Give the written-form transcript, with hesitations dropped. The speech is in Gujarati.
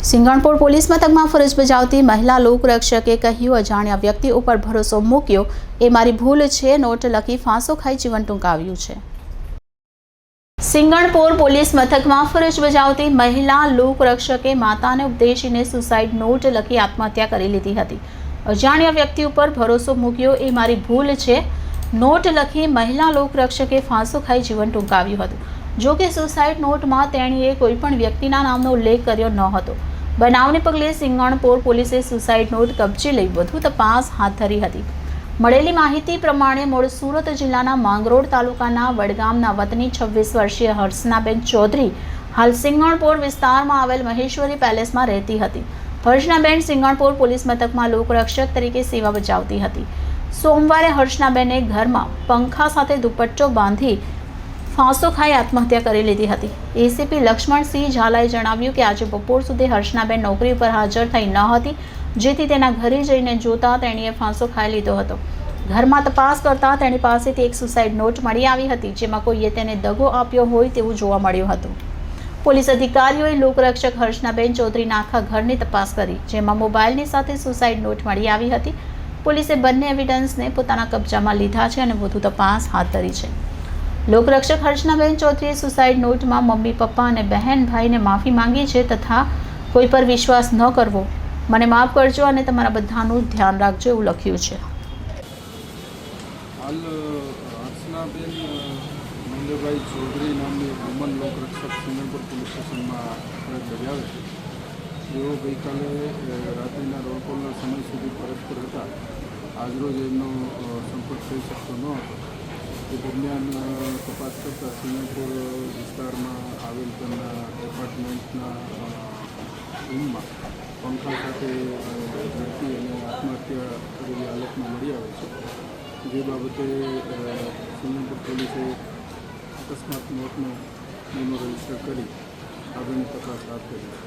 સિંગણપોર પોલીસ મથકમાં ફરજ બજાવતી મહિલા લોકરક્ષકે કહ્યું, અજાણ્યા વ્યક્તિ ઉપર ભરોસો મૂક્યો એ મારી ભૂલ છે. નોટ લખી ફાંસો ખાઈ જીવન ટૂંકાવ્યું છે. સિંગણપોર પોલીસ મથકમાં ફરજ બજાવતી મહિલા લોકરક્ષકે માતાને ઉપદેશીને સુસાઇડ નોટ લખી આત્મહત્યા કરી લીધી હતી. અજાણ્યા વ્યક્તિ ઉપર ભરોસો મૂક્યો એ મારી ભૂલ છે. નોટ લખી મહિલા લોકરક્ષકે ફાંસો ખાઈ જીવન ટૂંકાવ્યું હતું. જો કે સુસાઇડ નોટમાં તેણીએ કોઈપણ વ્યક્તિના નામનો ઉલ્લેખ કર્યો ન હતો. બનાવને પગલે સિંગણપોર પોલીસે સુસાઇડ નોટ કબજે લઈ વધુ તપાસ હાથ ધરી હતી. મળેલી માહિતી પ્રમાણે મૂળ સુરત જિલ્લાના માંગરોળ તાલુકાના વડગામના વતની 26 વર્ષીય હર્ષનાબેન ચૌધરી હાલ સિંગણપોર વિસ્તારમાં આવેલ મહેશ્વરી પેલેસમાં રહેતી હતી. હર્ષનાબેન સિંગણપોર પોલીસ મથકમાં લોકરક્ષક તરીકે સેવા બજાવતી હતી. સોમવારે હર્ષનાબેને ઘરમાં પંખા સાથે દુપટ્ટો બાંધી ફાંસો ખાઈ આત્મહત્યા કરી લીધી હતી. એસીપી લક્ષ્મણસિંહ ઝાલાએ જણાવ્યું કે આજે બપોર સુધી હર્ષનાબેન નોકરી ઉપર હાજર થઈ ન હતી, જેથી તેના ઘરે જઈને જોતા તેણીએ ફાંસો ખાઈ લીધો હતો. ઘરમાં તપાસ કરતા તેની પાસેથી એક સુસાઇડ નોટ મળી આવી હતી, જેમાં કોઈએ તેને દગો આપ્યો હોય તેવું જોવા મળ્યું હતું. પોલીસ અધિકારીઓએ લોકરક્ષક હર્ષનાબેન ચૌધરીના આખા ઘરની તપાસ કરી, જેમાં મોબાઈલની સાથે સુસાઇડ નોટ મળી આવી હતી. પોલીસે બંને એવિડન્સને પોતાના કબજામાં લીધા છે અને વધુ તપાસ હાથ ધરી છે. લોકરક્ષક હર્ષનાબેન ચૌધરીએ સુસાઇડ નોટમાં મમ્મી, પપ્પા અને બહેન ભાઈને માફી માંગી છે તથા કોઈ પર વિશ્વાસ ન કરવો, મને માફ કરજો અને તમારા બધાનું ધ્યાન રાખજો એવું લખ્યું છે. હાલ હર્ષનાબેન મંગળભાઈ ચૌધરી નામની વુમન લોકરક્ષક સિંગણપોર પોલીસ સ્ટેશનમાં ફરજ બજાવે છે. જેઓ ગઈકાલે રાત્રિના રોલ કોલના સમય સુધી ફરજ પર હતા. આજરોજ એમનો સંપર્ક થઈ શકતો ન હતો. એ દરમિયાન તપાસ કરતાં સિંગણપોર વિસ્તારમાં આવેલ તેમના એપાર્ટમેન્ટના રૂમમાં પંખા સાથે ઝડપી અને આત્મહત્યા કરેલી હાલતમાં મળી આવે છે. જે બાબતે સિંગણપોર પોલીસે અકસ્માત મોતનો ગુનો રજીસ્ટર કરી આગળની તપાસ હાથ ધરી છે.